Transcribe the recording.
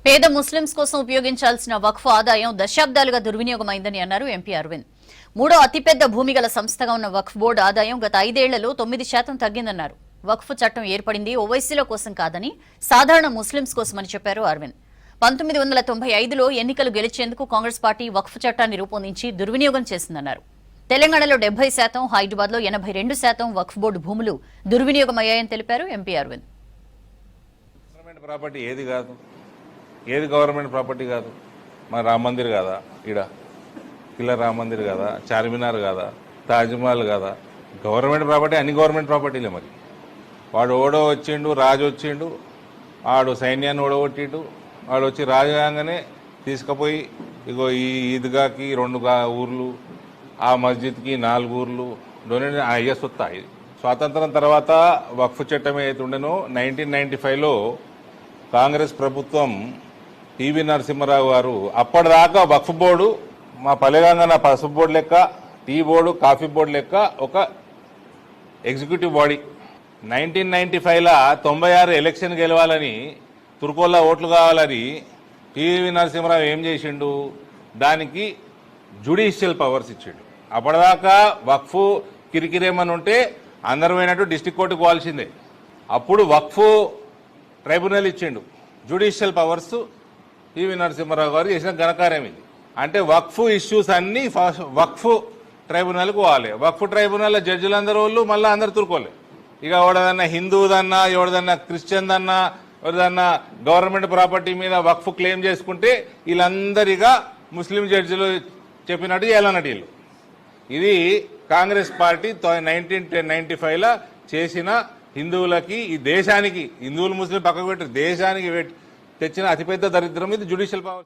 పేద ముస్లింస్ కోసం ఉపయోగించాల్సిన వక్ఫ్ ఆదాయం దశాబ్దాలుగా దుర్వినియోగమైందని అన్నారు ఎంపీ అరవింద్. మూడో అతిపెద్ద భూమి గల సంస్థగా ఉన్న వక్ఫ్ బోర్డు ఆదాయం గత 5 ఏళ్లలో 9% తగ్గిందన్నారు. వక్ఫ్ చట్టం ఏర్పడింది ఓవైసీల కోసం కాదని సాధారణ ముస్లింస్ కోసమని చెప్పారు అరవింద్. 1995లో ఎన్నికలు గెలిచేందుకు కాంగ్రెస్ పార్టీ వక్ఫ్ చట్టాన్ని రూపొందించి దుర్వినియోగం చేసిందన్నారు. తెలంగాణలో 70%, హైదరాబాద్లో 82% వక్ఫ్ బోర్డు భూములు దుర్వినియోగమయ్యాయని తెలిపారు ఎంపీ అరవింద్. ప్రాపర్టీ ఏది గవర్నమెంట్ ప్రాపర్టీ కాదు. మన రామ్ మందిర్ కాదా, ఈడ కిలా రామ్ మందిర్ కాదా, చార్మినార్ కాదా, తాజ్మహల్ కాదా? గవర్నమెంట్ ప్రాపర్టీ, అన్ని గవర్నమెంట్ ప్రాపర్టీలే. మరి వాడు ఓడో వచ్చిండు, రాజు వచ్చిండు, వాడు సైన్యాన్ని ఓడగొట్టిండు, వాడు వచ్చి రాజు కాగానే తీసుకుపోయి ఇగో ఈ ఈద్గాకి 2 ఊర్లు, ఆ మస్జిద్కి 4 ఊర్లు డొనేట్ అయ్యే సొత్తా. ఇది స్వాతంత్రం తర్వాత వక్ఫ్ చట్టం ఏదైతే ఉండేనో 1995లో కాంగ్రెస్ ప్రభుత్వం టీవీ నరసింహారావు గారు అప్పటిదాకా వక్ఫ్ బోర్డు మా పల్లెగంగన పసుపు బోర్డు లెక్క, టీ బోర్డు, కాఫీ బోర్డు లెక్క ఒక ఎగ్జిక్యూటివ్ బాడీ. 1995లా 96 ఎలక్షన్ గెలవాలని, తుర్కోల్లా ఓట్లు కావాలని టీవీ నరసింహారావు ఏం చేసిండు? దానికి జ్యుడిషియల్ పవర్స్ ఇచ్చిండు. అప్పటిదాకా వక్ఫ్ కిరికిరేమని ఉంటే అందరూ పోయినట్టు డిస్టిక్ కోర్టుకు పోవాల్సిందే. అప్పుడు వక్ఫ్ ట్రైబ్యునల్ ఇచ్చిండు, జ్యుడిషియల్ పవర్స్ టీవీ నరసింహారావు గారు చేసిన ఘనకార్యం ఇది. అంటే వక్ఫ్ ఇష్యూస్ అన్ని వక్ఫ్ ట్రైబ్యునల్కి పోవాలి. వక్ఫ్ ట్రైబ్యునల్ జడ్జిలందరూ వాళ్ళు మళ్ళీ అందరు తురుకోలే. ఇక ఎవడదన్నా హిందువుదన్నా, ఎవడదన్నా క్రిస్టియన్ దన్నా, ఎవరిదన్నా గవర్నమెంట్ ప్రాపర్టీ మీద వక్ఫ్ క్లెయిమ్ చేసుకుంటే వీళ్ళందరిగా ముస్లిం జడ్జిలు చెప్పినట్టు చేయాలన్నట్టు వీళ్ళు. ఇది కాంగ్రెస్ పార్టీ 1995లా చేసిన హిందువులకి, ఈ దేశానికి, హిందువులు ముస్లిం పక్కకు పెట్టి దేశానికి తెచ్చిన అతిపెద్ద దరిద్రం ఇది జ్యుడిషియల్ పవర్.